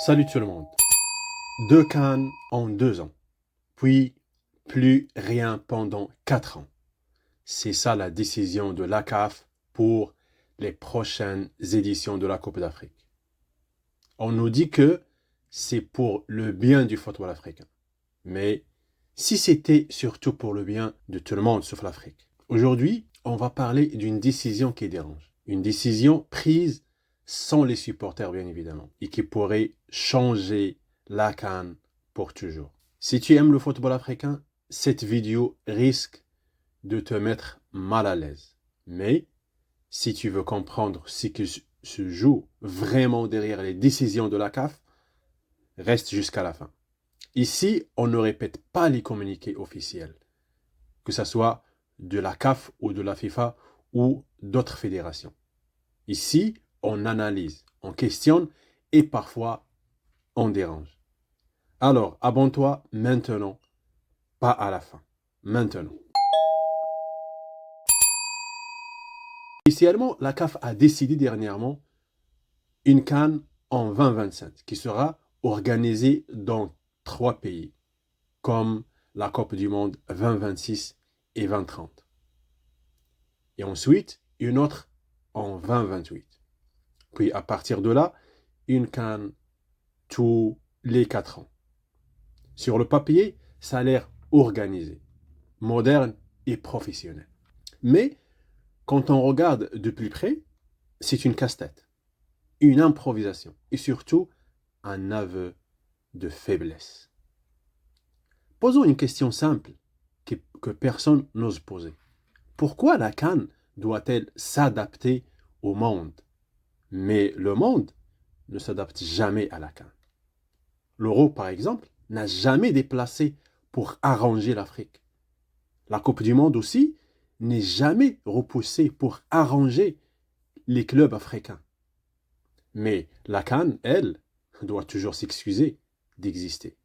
Salut tout le monde. 2 CAN en 2 ans, puis plus rien pendant 4 ans. C'est ça la décision de la CAF pour les prochaines éditions de la Coupe d'Afrique. On nous dit que c'est pour le bien du football africain. Mais si c'était surtout pour le bien de tout le monde sauf l'Afrique. Aujourd'hui, on va parler d'une décision qui dérange. Une décision prise sans les supporters, bien évidemment, et qui pourrait changer la CAN pour toujours. Si tu aimes le football africain, cette vidéo risque de te mettre mal à l'aise. Mais si tu veux comprendre ce qui se joue vraiment derrière les décisions de la CAF, reste jusqu'à la fin. Ici, on ne répète pas les communiqués officiels, que ce soit de la CAF ou de la FIFA ou d'autres fédérations. Ici, on analyse, on questionne et parfois on dérange. Alors, abonne-toi maintenant, pas à la fin. Maintenant. Initialement, la CAF a décidé dernièrement une CAN en 2027 qui sera organisée dans 3 pays, comme la Coupe du Monde 2026 et 2030. Et ensuite, une autre en 2028. Puis à partir de là, une CAN tous les 4 ans. Sur le papier, ça a l'air organisé, moderne et professionnel. Mais quand on regarde de plus près, c'est une casse-tête, une improvisation et surtout un aveu de faiblesse. Posons une question simple que personne n'ose poser. Pourquoi la CAN doit-elle s'adapter au monde? Mais le monde ne s'adapte jamais à la CAN. L'Euro, par exemple, n'a jamais déplacé pour arranger l'Afrique. La Coupe du Monde aussi n'est jamais repoussée pour arranger les clubs africains. Mais la CAN, elle, doit toujours s'excuser d'exister,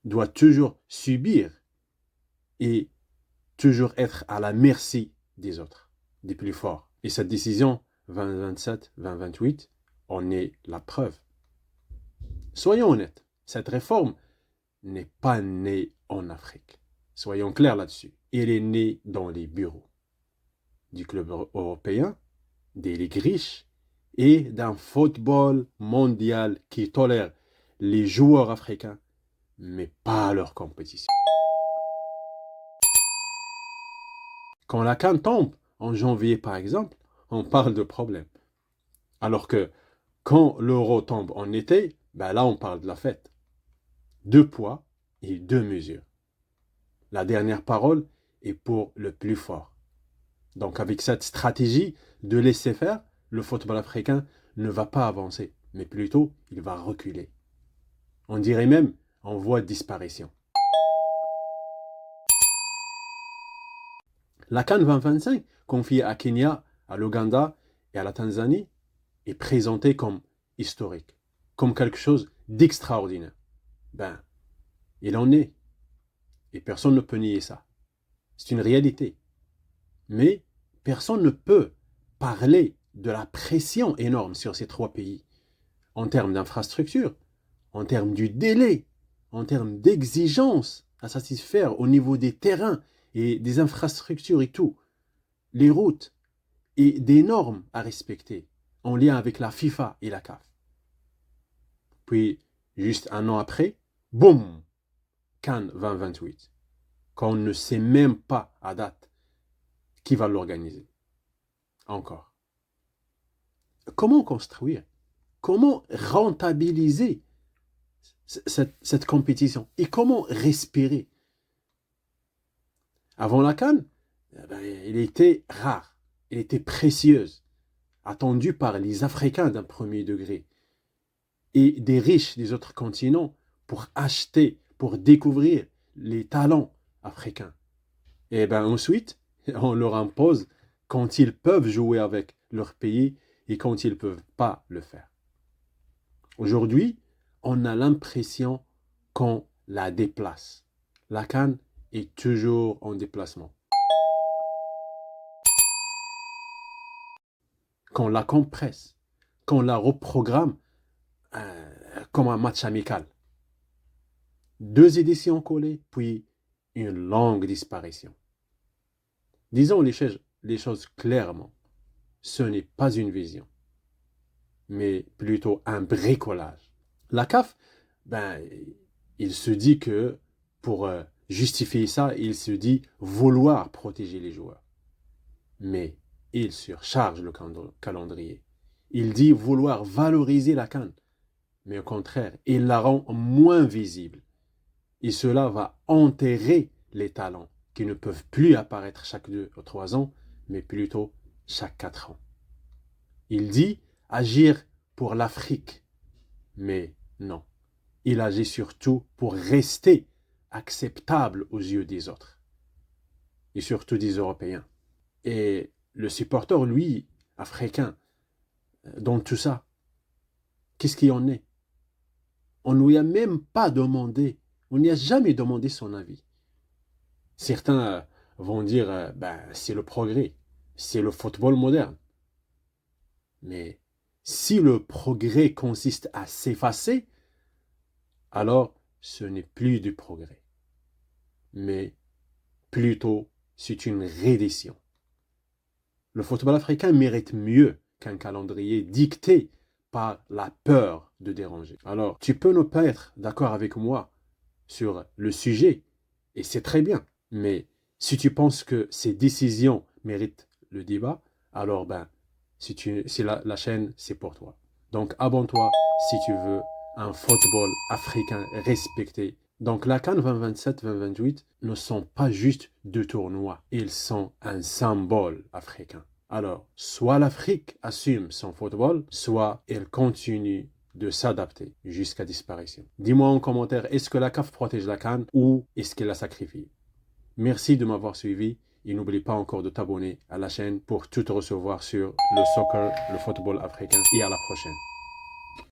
doit toujours subir et toujours être à la merci des autres, des plus forts. Et cette décision 2027-2028 en est la preuve. Soyons honnêtes, cette réforme n'est pas née en Afrique. Soyons clairs là-dessus. Elle est née dans les bureaux du club européen, des ligues riches et d'un football mondial qui tolère les joueurs africains, mais pas leur compétition. Quand la CAN tombe, en janvier par exemple, on parle de problème. Alors que quand l'euro tombe en été, ben là on parle de la fête. 2 poids et 2 mesures. La dernière parole est pour le plus fort. Donc avec cette stratégie de laisser faire, le football africain ne va pas avancer, mais plutôt il va reculer. On dirait même en voie de disparition. La CAN 2025, confiée à Kenya, à l'Ouganda et à la Tanzanie, est présentée comme historique, comme quelque chose d'extraordinaire. Ben, il en est. Et personne ne peut nier ça. C'est une réalité. Mais personne ne peut parler de la pression énorme sur ces 3 pays, en termes d'infrastructure, en termes du délai, en termes d'exigences à satisfaire au niveau des terrains et des infrastructures et tout, les routes et des normes à respecter en lien avec la FIFA et la CAF. Puis, juste un an après, boum, CAN 2028, quand on ne sait même pas à date qui va l'organiser. Encore. Comment construire? Comment rentabiliser cette compétition? Et comment respirer? Avant la CAN, elle était rare, elle était précieuse, attendue par les Africains d'un premier degré et des riches des autres continents pour acheter, pour découvrir les talents africains. Et bien ensuite, on leur impose quand ils peuvent jouer avec leur pays et quand ils ne peuvent pas le faire. Aujourd'hui, on a l'impression qu'on la déplace. La CAN est toujours en déplacement. Qu'on la compresse, qu'on la reprogramme comme un match amical. 2 éditions collées, puis une longue disparition. Disons les choses clairement. Ce n'est pas une vision, mais plutôt un bricolage. La CAF, il se dit que pour justifier ça, il se dit vouloir protéger les joueurs. Mais il surcharge le calendrier. Il dit vouloir valoriser la CAN, mais au contraire, il la rend moins visible. Et cela va enterrer les talents qui ne peuvent plus apparaître chaque 2 ou 3 ans, mais plutôt chaque 4 ans. Il dit agir pour l'Afrique, mais non. Il agit surtout pour rester acceptable aux yeux des autres, et surtout des Européens. Et le supporter, lui, africain, dans tout ça, qu'est-ce qu'il en est? On ne lui a même pas demandé, on n'y a jamais demandé son avis. Certains vont dire, c'est le progrès, c'est le football moderne. Mais si le progrès consiste à s'effacer, alors ce n'est plus du progrès, mais plutôt c'est une reddition. Le football africain mérite mieux qu'un calendrier dicté par la peur de déranger. Alors, tu peux ne pas être d'accord avec moi sur le sujet, et c'est très bien, mais si tu penses que ces décisions méritent le débat, alors si la chaîne, c'est pour toi. Donc abonne-toi si tu veux un football africain respecté. Donc la CAN 2027-2028 ne sont pas juste 2 tournois, ils sont un symbole africain. Alors, soit l'Afrique assume son football, soit elle continue de s'adapter jusqu'à disparition. Dis-moi en commentaire, est-ce que la CAF protège la CAN ou est-ce qu'elle la sacrifie? Merci de m'avoir suivi et n'oublie pas encore de t'abonner à la chaîne pour tout recevoir sur le soccer, le football africain et à la prochaine.